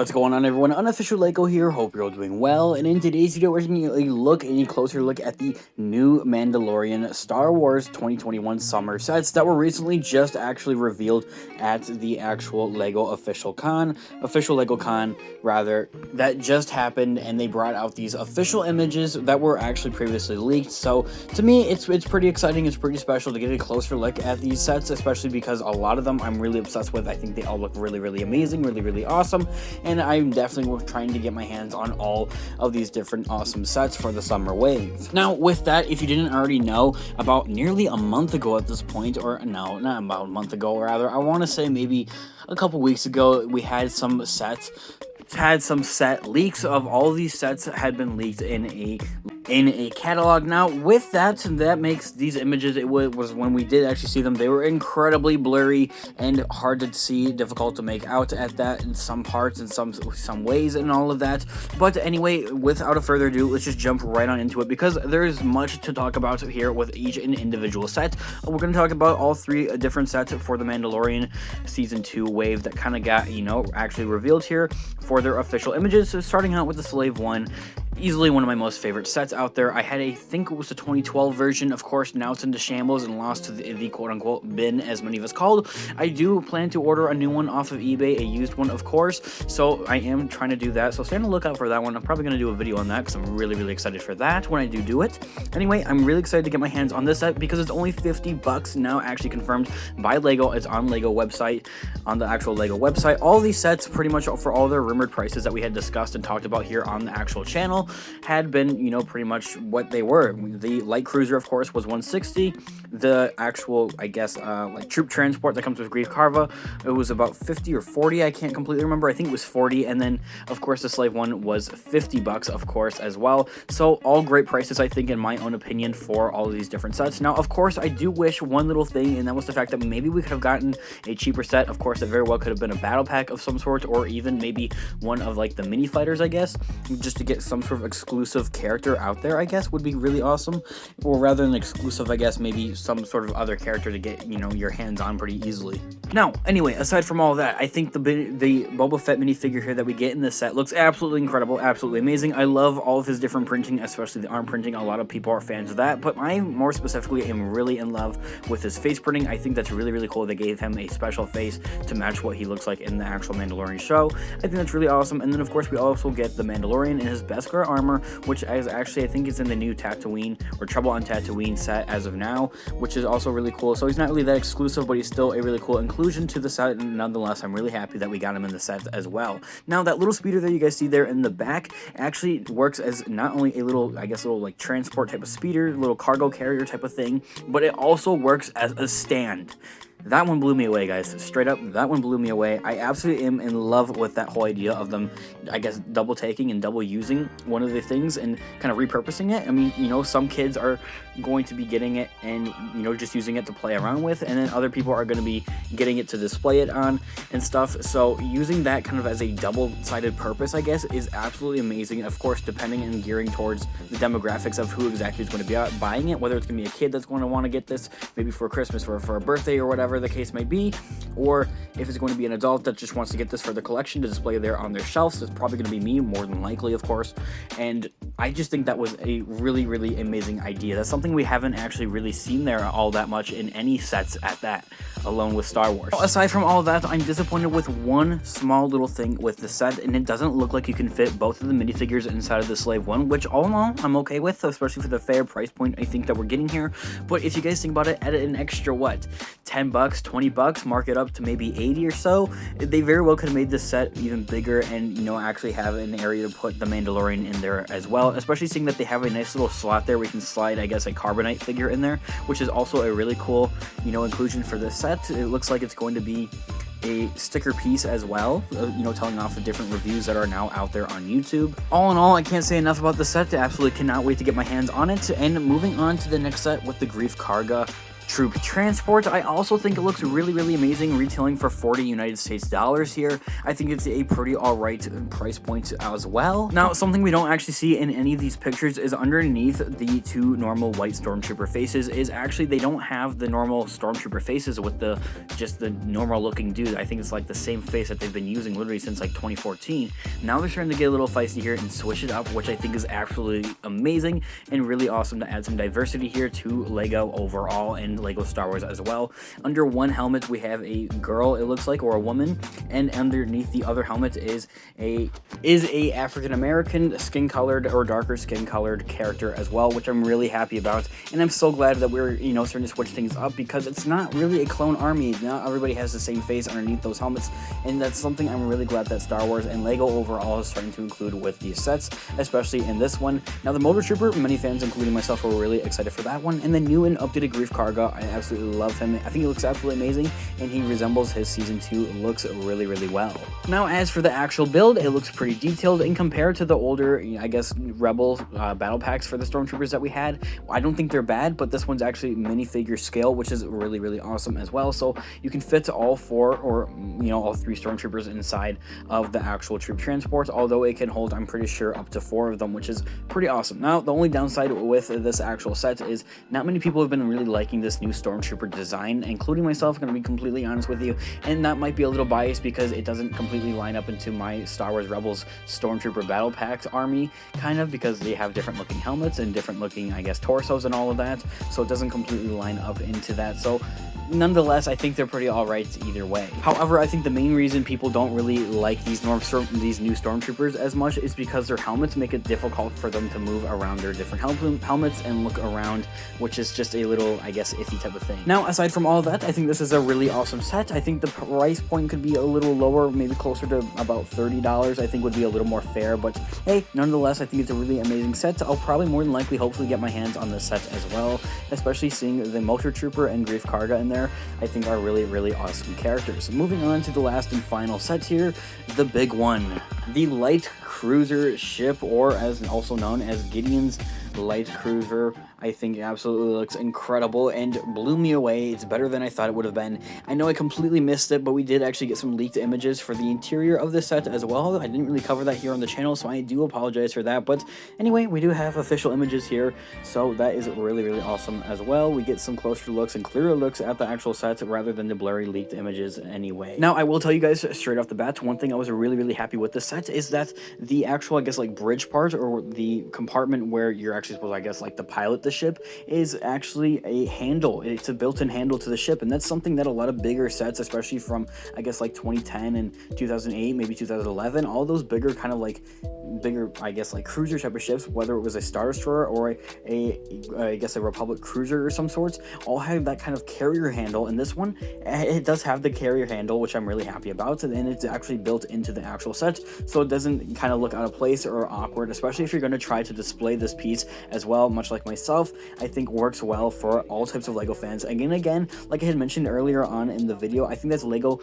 What's going on, everyone? Unofficial Lego here. Hope you're all doing well. And in today's video, we're taking a closer look at the new Mandalorian Star Wars 2021 summer sets that were recently just actually revealed at the actual official LegoCon rather, that just happened, and they brought out these official images that were actually previously leaked. So to me, it's pretty exciting. It's pretty special to get a closer look at these sets, especially because a lot of them I'm really obsessed with. I think they all look really amazing, really awesome. And I'm definitely trying to get my hands on all of these different awesome sets for the summer wave. Now, with that, if you didn't already know, about nearly a month ago at this point, or no, not about a month ago, rather, I want to say maybe a couple weeks ago, we had some set leaks of all these sets that had been leaked in a catalog. Now, with that makes these images, it was when we did actually see them, they were incredibly blurry and hard to see, difficult to make out at that in some parts and some ways and all of that. But anyway, without further ado, let's just jump right on into it, because there's much to talk about here with each individual set. We're going to talk about all three different sets for the Mandalorian Season 2 wave that kind of got, actually revealed here for their official images. So starting out with the Slave 1, easily one of my most favorite sets out there. I had I think it was the 2012 version. Of course, now it's into shambles and lost to the quote-unquote bin, as many of us called. I do plan to order a new one off of eBay, a used one, of course, so I am trying to do that. So stay on the lookout for that one. I'm probably going to do a video on that because I'm really excited for that when I do it. Anyway, I'm really excited to get my hands on this set because it's only $50 now, actually confirmed by Lego. It's on Lego website, on the actual Lego website. All these sets, pretty much for all their rumored prices that we had discussed and talked about here on the actual channel, had been, pretty much what they were. The light cruiser, of course, was $160. The actual, I guess, like troop transport that comes with Grief Karva, it was about 50 or 40. I can't completely remember. I think it was 40. And then, of course, the Slave one was $50, of course, as well. So all great prices, I think, in my own opinion, for all of these different sets. Now, of course, I do wish one little thing, and that was the fact that maybe we could have gotten a cheaper set. Of course, it very well could have been a battle pack of some sort, or even maybe one of like the mini fighters, I guess, just to get some sort of exclusive character out there, I guess, would be really awesome. Or rather than exclusive, I guess, maybe some sort of other character to get, your hands on pretty easily. Now, anyway, aside from all that, I think the Boba Fett minifigure here that we get in this set looks absolutely incredible, absolutely amazing. I love all of his different printing, especially the arm printing. A lot of people are fans of that, but I more specifically am really in love with his face printing. I think that's really cool. They gave him a special face to match what he looks like in the actual Mandalorian show. I think that's really awesome. And then, of course, we also get the Mandalorian in his Beskar armor, which is actually, I think it's in the new Tatooine or Trouble on Tatooine set as of now, which is also really cool. So he's not really that exclusive, but he's still a really cool inclusion to the set, and nonetheless, I'm really happy that we got him in the set as well. Now, that little speeder that you guys see there in the back actually works as not only a little, I guess, little like transport type of speeder, little cargo carrier type of thing, but it also works as a stand. That one blew me away, guys. Straight up, that one blew me away. I absolutely am in love with that whole idea of them, I guess, double taking and double using one of the things and kind of repurposing it. I mean, some kids are going to be getting it and, just using it to play around with, and then other people are going to be getting it to display it on and stuff. So using that kind of as a double-sided purpose, I guess, is absolutely amazing. Of course, depending and gearing towards the demographics of who exactly is going to be out buying it, whether it's going to be a kid that's going to want to get this, maybe for Christmas or for a birthday or whatever the case may be, or if it's going to be an adult that just wants to get this for the collection to display there on their shelves. It's probably going to be me, more than likely, of course. And I just think that was a really amazing idea. That's something we haven't actually really seen there all that much in any sets at that, alone with Star Wars. Aside from all that, I'm disappointed with one small little thing with the set, and it doesn't look like you can fit both of the minifigures inside of the Slave one, which all in all, I'm okay with, especially for the fair price point I think that we're getting here. But if you guys think about it, add an extra, what, $10, $20, mark it up to maybe 80 or so, they very well could have made this set even bigger and, actually have an area to put the Mandalorian in there as well, especially seeing that they have a nice little slot there we can slide, I guess, a carbonite figure in there, which is also a really cool, inclusion for this set. It looks like it's going to be a sticker piece as well, telling off the different reviews that are now out there on YouTube. All in all, I can't say enough about the set. I absolutely cannot wait to get my hands on it. And moving on to the next set with the Grief Karga troop transport. I also think it looks really amazing, retailing for 40 United States dollars here. I think it's a pretty alright price point as well. Now, something we don't actually see in any of these pictures is underneath the two normal white stormtrooper faces is actually they don't have the normal stormtrooper faces with just the normal looking dude. I think it's like the same face that they've been using literally since like 2014. Now they're starting to get a little feisty here and switch it up, which I think is absolutely amazing and really awesome to add some diversity here to Lego overall and Lego Star Wars as well. Under one helmet we have a girl, it looks like, or a woman, and underneath the other helmet is a African American skin colored or darker skin colored character as well, which I'm really happy about. And I'm so glad that we're starting to switch things up, because it's not really a clone army. Not everybody has the same face underneath those helmets, and that's something I'm really glad that Star Wars and Lego overall is starting to include with these sets, especially in this one. Now the Motor Trooper, many fans including myself were really excited for that one, and the new and updated Grief Karga, I absolutely love him. I think he looks absolutely amazing, and he resembles his season 2 looks really well. Now as for the actual build, it looks pretty detailed, and compared to the older, I guess, Rebel battle packs for the Stormtroopers that we had, I don't think they're bad, but this one's actually minifigure scale, which is really awesome as well. So you can fit all 4 or all 3 Stormtroopers inside of the actual troop transport, although it can hold, I'm pretty sure, up to 4 of them, which is pretty awesome. Now the only downside with this actual set is not many people have been really liking this new Stormtrooper design, including myself, I'm going to be completely honest with you, and that might be a little biased because it doesn't completely line up into my Star Wars Rebels Stormtrooper battle packs army, kind of, because they have different looking helmets and different looking, I guess, torsos and all of that, so it doesn't completely line up into that. So nonetheless, I think they're pretty alright either way. However, I think the main reason people don't really like these new Stormtroopers as much is because their helmets make it difficult for them to move around their different helmets and look around, which is just a little, I guess, iffy type of thing. Now, aside from all of that, I think this is a really awesome set. I think the price point could be a little lower, maybe closer to about $30, I think would be a little more fair, but hey, nonetheless, I think it's a really amazing set. I'll probably more than likely hopefully get my hands on this set as well, especially seeing the Motor Trooper and Grief Karga in there, I think are really awesome characters. Moving on to the last and final set here, the big one, the light cruiser ship, or as also known as Gideon's light cruiser. I think it absolutely looks incredible and blew me away. It's better than I thought it would have been. I know I completely missed it, but we did actually get some leaked images for the interior of the set as well. I didn't really cover that here on the channel, so I do apologize for that. But anyway, we do have official images here, so that is really awesome as well. We get some closer looks and clearer looks at the actual set rather than the blurry leaked images anyway. Now, I will tell you guys straight off the bat, one thing I was really happy with the set is that the actual, I guess, like bridge part, or the compartment where you're actually supposed to, I guess, like to pilot the ship, is actually a handle. It's a built-in handle to the ship, and that's something that a lot of bigger sets, especially from, I guess, like 2010 and 2008, maybe 2011, all those bigger kind of like bigger, I guess, like cruiser type of ships, whether it was a Star Destroyer or I guess a Republic cruiser or some sorts, all have that kind of carrier handle. And this one, it does have the carrier handle, which I'm really happy about, and it's actually built into the actual set, so it doesn't kind of look out of place or awkward, especially if you're going to try to display this piece as well. Much like myself, I think works well for all types of Lego fans. Again, like I had mentioned earlier on in the video, I think that's Lego,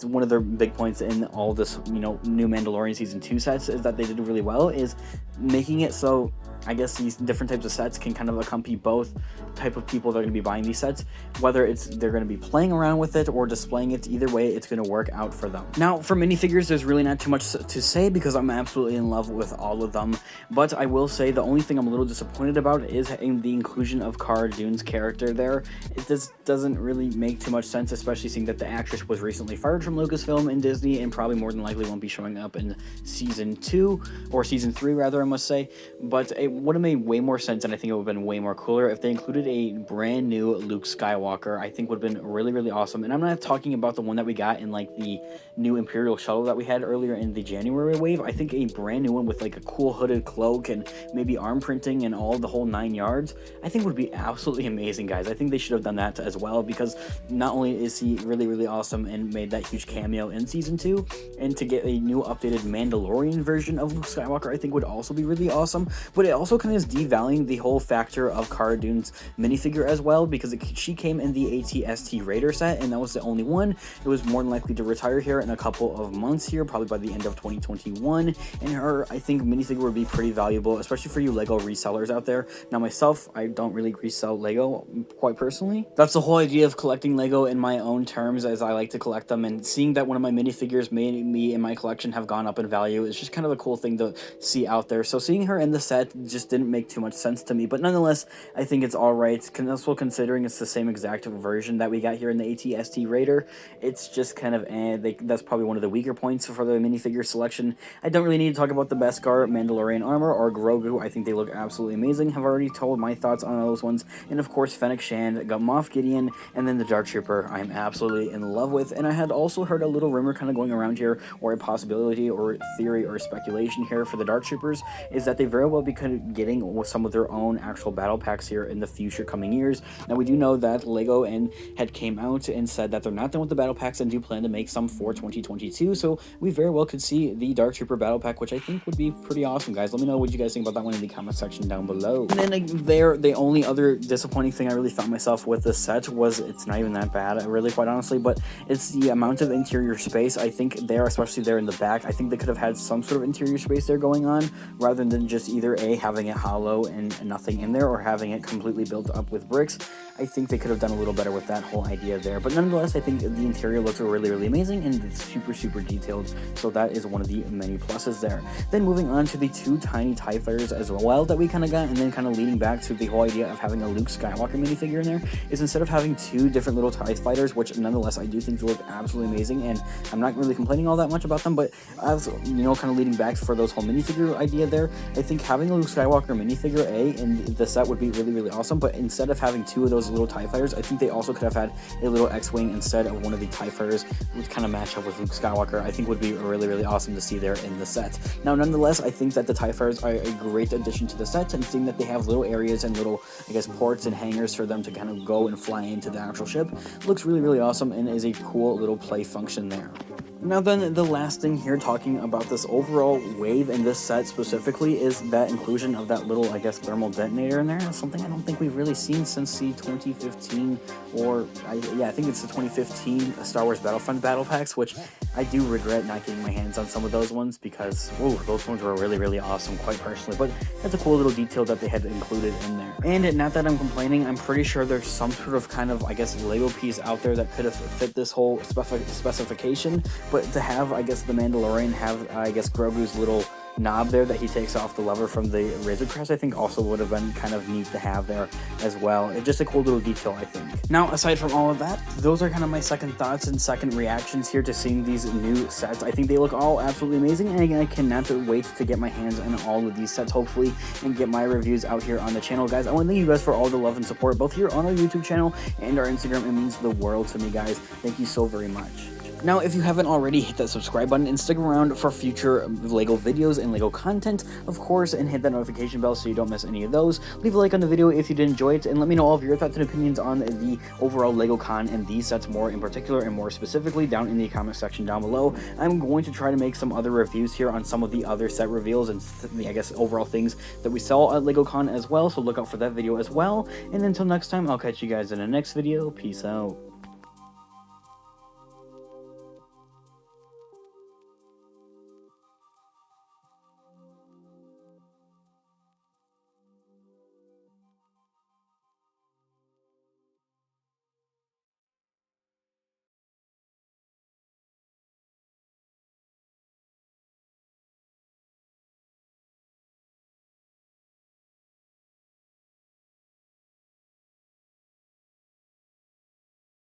one of their big points in all this, new Mandalorian Season 2 sets is that they did really well, is making it so I guess these different types of sets can kind of accompany both type of people that are going to be buying these sets, whether they're going to be playing around with it or displaying it. Either way, it's going to work out for them. Now, for minifigures, there's really not too much to say because I'm absolutely in love with all of them, but I will say the only thing I'm a little disappointed about is in the inclusion of Cara Dune's character there. It just doesn't really make too much sense, especially seeing that the actress was recently fired from Lucasfilm and Disney and probably more than likely won't be showing up in Season 2, or Season 3 rather, I must say, but it would have made way more sense, and I think it would have been way more cooler if they included a brand new Luke Skywalker. I think would have been really awesome. And I'm not talking about the one that we got in like the new Imperial shuttle that we had earlier in the January wave. I think a brand new one with like a cool hooded cloak and maybe arm printing and all the whole 9 yards, I think would be absolutely amazing, guys. I think they should have done that as well, because not only is he really awesome and made that huge cameo in Season 2, and to get a new updated Mandalorian version of Luke Skywalker I think would also also be really awesome, but it also kind of is devaluing the whole factor of Cara Dune's minifigure as well, because she came in the AT-ST Raider set, and that was the only one. It was more than likely to retire here in a couple of months here, probably by the end of 2021, and her, I think, minifigure would be pretty valuable, especially for you Lego resellers out there. Now myself, I don't really resell Lego quite personally. That's the whole idea of collecting Lego in my own terms, as I like to collect them, and seeing that one of my minifigures made me in my collection have gone up in value is just kind of a cool thing to see out there. So seeing her in the set just didn't make too much sense to me, but nonetheless, I think it's alright, also considering it's the same exact version that we got here in the AT-ST Raider. It's just kind of, that's probably one of the weaker points for the minifigure selection. I don't really need to talk about the Beskar Mandalorian armor or Grogu. I think they look absolutely amazing. Have already told my thoughts on those ones. And of course, Fennec Shand, got Moff Gideon, and then the Dark Trooper I'm absolutely in love with. And I had also heard a little rumor kind of going around here, or a possibility or theory or speculation here for the Dark Troopers, is that they very well be getting some of their own actual battle packs here in the future coming years. Now we do know that Lego had came out and said that they're not done with the battle packs and do plan to make some for 2022, so we very well could see the Dark Trooper battle pack, which I think would be pretty awesome, guys. Let me know what you guys think about that one in the comment section down below. And then the only other disappointing thing I really found myself with this set was, it's not even that bad, really, quite honestly, but it's the amount of interior space. I think there, especially there in the back, I think they could have had some sort of interior space there going on, rather than just either having it hollow and nothing in there, or having it completely built up with bricks. I think they could have done a little better with that whole idea there, but nonetheless, I think the interior looks really amazing, and it's super detailed, so that is one of the many pluses there. Then moving on to the two tiny TIE fighters as well that we kind of got, and then kind of leading back to the whole idea of having a Luke Skywalker minifigure in there, is instead of having two different little TIE fighters, which nonetheless I do think they look absolutely amazing, and I'm not really complaining all that much about them, but as you know, kind of leading back for those whole minifigure idea there, I think having a Luke Skywalker minifigure in the set would be really awesome, but instead of having two of those little TIE fighters, I think they also could have had a little X-Wing instead of one of the TIE fighters, which kind of match up with Luke Skywalker. I think would be really awesome to see there in the set. Now nonetheless, I think that the TIE fighters are a great addition to the set, and seeing that they have little areas and little, I guess, ports and hangars for them to kind of go and fly into the actual ship looks really awesome, and is a cool little play function there. Now then, the last thing here, talking about this overall wave in this set specifically, is that inclusion of that little, I guess, thermal detonator in there. That's something I don't think we've really seen since the 2015, or I think it's the 2015 Star Wars Battlefront battle packs, which I do regret not getting my hands on some of those ones, because those ones were really awesome, quite personally. But that's a cool little detail that they had included in there. And not that I'm complaining, I'm pretty sure there's some sort of kind of, I guess, Lego piece out there that could have fit this whole specification. But to have, I guess, the Mandalorian have, I guess, Grogu's little knob there that he takes off the lever from the Razor Crest, I think also would have been kind of neat to have there as well. It's just a cool little detail, I think. Now, aside from all of that, those are kind of my second thoughts and second reactions here to seeing these new sets. I think they look all absolutely amazing, and I cannot wait to get my hands on all of these sets, hopefully, and get my reviews out here on the channel, guys. I want to thank you guys for all the love and support, both here on our YouTube channel and our Instagram. It means the world to me, guys. Thank you so very much. Now, if you haven't already, hit that subscribe button and stick around for future LEGO videos and LEGO content, of course, and hit that notification bell so you don't miss any of those. Leave a like on the video if you did enjoy it, and let me know all of your thoughts and opinions on the overall LEGOCon and these sets more in particular and more specifically down in the comment section down below. I'm going to try to make some other reviews here on some of the other set reveals and I guess overall things that we saw at LEGOCon as well, so look out for that video as well. And until next time, I'll catch you guys in the next video. Peace out.